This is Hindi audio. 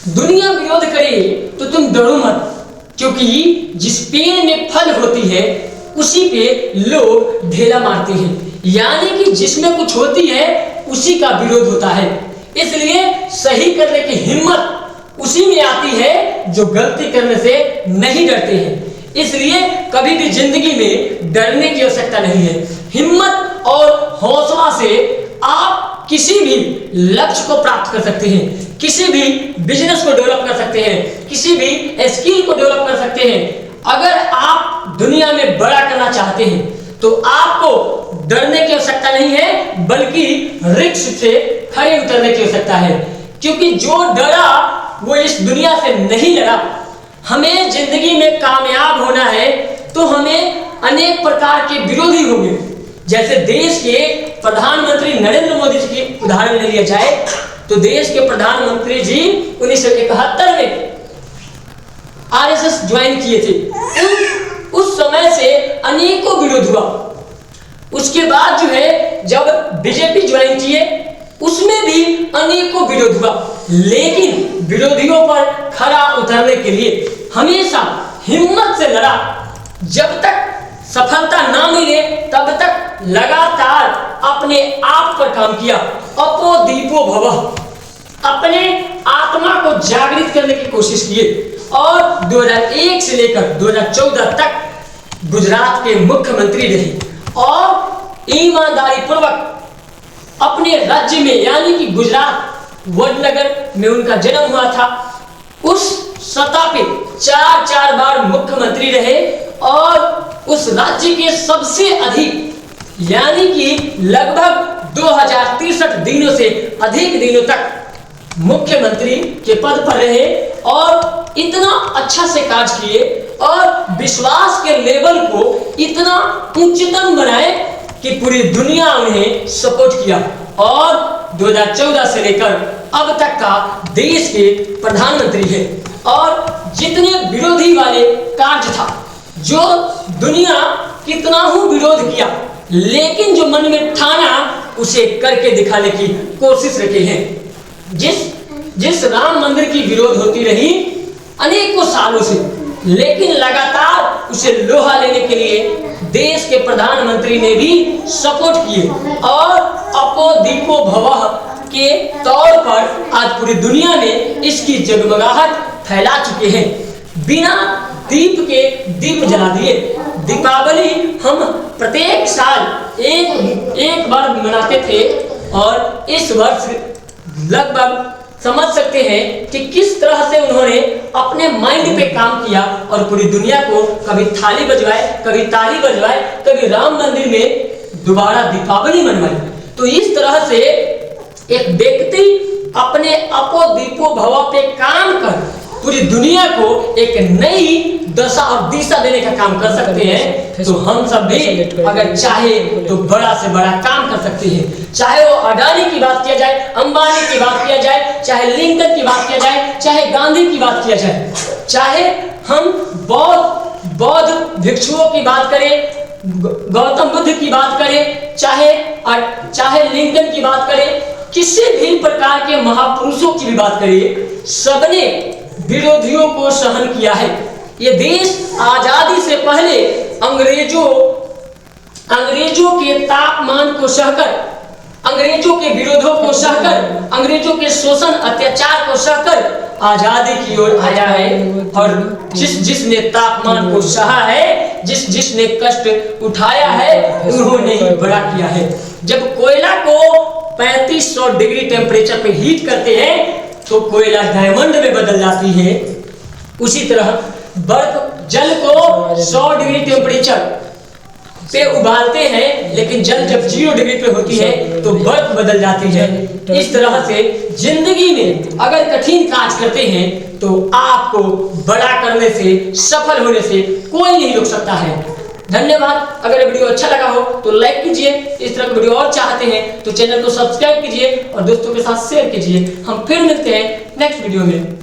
दुनिया विरोध करे तो तुम डरो मत, क्योंकि जिस पेड़ में फल होती है उसी पे लोग ढेला मारते हैं। यानी कि जिसमें कुछ होती है उसी का विरोध होता है। इसलिए सही करने की हिम्मत उसी में आती है जो गलती करने से नहीं डरते हैं। इसलिए कभी भी जिंदगी में डरने की आवश्यकता नहीं है। हिम्मत और हौसला से आप किसी भी लक्ष्य को प्राप्त कर सकते हैं, किसी भी बिजनेस को डेवलप कर सकते हैं, किसी भी स्किल को डेवलप कर सकते हैं। अगर आप दुनिया में बड़ा करना चाहते हैं तो आपको डरने की आवश्यकता नहीं है, बल्कि रिस्क से खड़े उतरने की आवश्यकता है। क्योंकि जो डरा वो इस दुनिया से नहीं लड़ा। हमें जिंदगी में कामयाब होना है तो हमें अनेक प्रकार के विरोधी होंगे। जैसे देश के प्रधानमंत्री नरेंद्र मोदी जी की उदाहरण ले लिया जाए तो देश के प्रधानमंत्री जी 1971 में आरएसएस ज्वाइन किए थे। उस समय से अनेकों विरोध हुआ। उसके बाद जो है जब बीजेपी ज्वाइन किए उसमें भी अनेकों विरोध हुआ। लेकिन विरोधियों पर खरा उतरने के लिए हमेशा हिम्मत से लड़ा। जब तक सफलता ना मिले तब तक लगातार अपने आप पर काम किया। अपो दीपो भवः, अपने आत्मा को जागृत करने की कोशिश किए और 2001 से लेकर 2014 तक गुजरात के मुख्यमंत्री रहे और ईमानदारी पूर्वक अपने राज्य में यानी कि गुजरात वडनगर में उनका जन्म हुआ था, उस सत्ता पे 4 बार मुख्यमंत्री रहे और उस राज्य के सबसे अधिक यानी कि लगभग 2063 दिनों से अधिक दिनों तक मुख्यमंत्री के पद पर रहे और इतना अच्छा से कार्य किए और विश्वास के लेवल को इतना उच्चतम बनाए कि पूरी दुनिया उन्हें सपोर्ट किया और 2014 से लेकर अब तक का देश के प्रधानमंत्री है। और जितने विरोधी वाले कार्य था, जो दुनिया कितना ही विरोध किया, लेकिन जो मन में ठाना उसे करके दिखाने की कोशिश रखे हैं। जिस राम मंदिर की विरोध होती रही अनेकों सालों से, लेकिन लगातार उसे लोहा लेने के लिए देश के प्रधानमंत्री ने भी सपोर्ट किए और अपो दीपो भवः के तौर पर आज पूरी दुनिया में इसकी जगमगाहट फैला चुके हैं। बिना दीप के दीप जला दिए। दीपावली हम प्रत्येक साल एक बार मनाते थे और इस वर्ष लगभग समझ सकते हैं कि किस तरह से उन्होंने अपने माइंड पे काम किया और पूरी दुनिया को कभी थाली बजवाए, कभी ताली बजवाए, कभी राम मंदिर में दोबारा दीपावली मनवाई। तो इस तरह से एक व्यक्ति अपने अपो दीपो भव पे काम कर पूरी दुनिया को एक नई दशा और दिशा देने का काम कर सकते हैं। तो हम सब भी अगर चाहे तो बड़ा से बड़ा काम कर सकते हैं। चाहे वो अडानी की बात किया जाए, अंबानी की बात किया जाए, चाहे लिंकन की बात किया जाए, चाहे गांधी की बात किया जाए, चाहे हम बौद्ध भिक्षुओं की बात करें, गौतम बुद्ध की बात करें, चाहे लिंकन की बात करें, किसी भी प्रकार के महापुरुषों की भी बात करिए, सबने विरोधियों को सहन किया है। ये देश आजादी से पहले अंग्रेजों के तापमान को सहकर, अंग्रेजों के विरोधों को सहकर, अंग्रेजों के शोषण अत्याचार को सहकर आजादी की ओर आया है। और जिसने तापमान को सहा है, जिसने कष्ट उठाया है, उन्होंने ही बड़ा किया है। जब कोयला को 3500 डिग्री टेम्परेचर पे हीट करते हैं तो कोयला डायमंड में बदल जाती है। उसी तरह बर्फ जल को 100 डिग्री टेम्परेचर पे उबालते हैं, लेकिन जल जब 0 डिग्री पे होती है तो बर्फ बदल जाती है। इस तरह से जिंदगी में अगर कठिन कार्य करते हैं तो आपको बड़ा करने से, सफल होने से कोई नहीं रोक सकता है। धन्यवाद। अगर वीडियो अच्छा लगा हो तो लाइक कीजिए। इस तरह का वीडियो और चाहते हैं तो चैनल को सब्सक्राइब कीजिए और दोस्तों के साथ शेयर कीजिए। हम फिर मिलते हैं नेक्स्ट वीडियो में।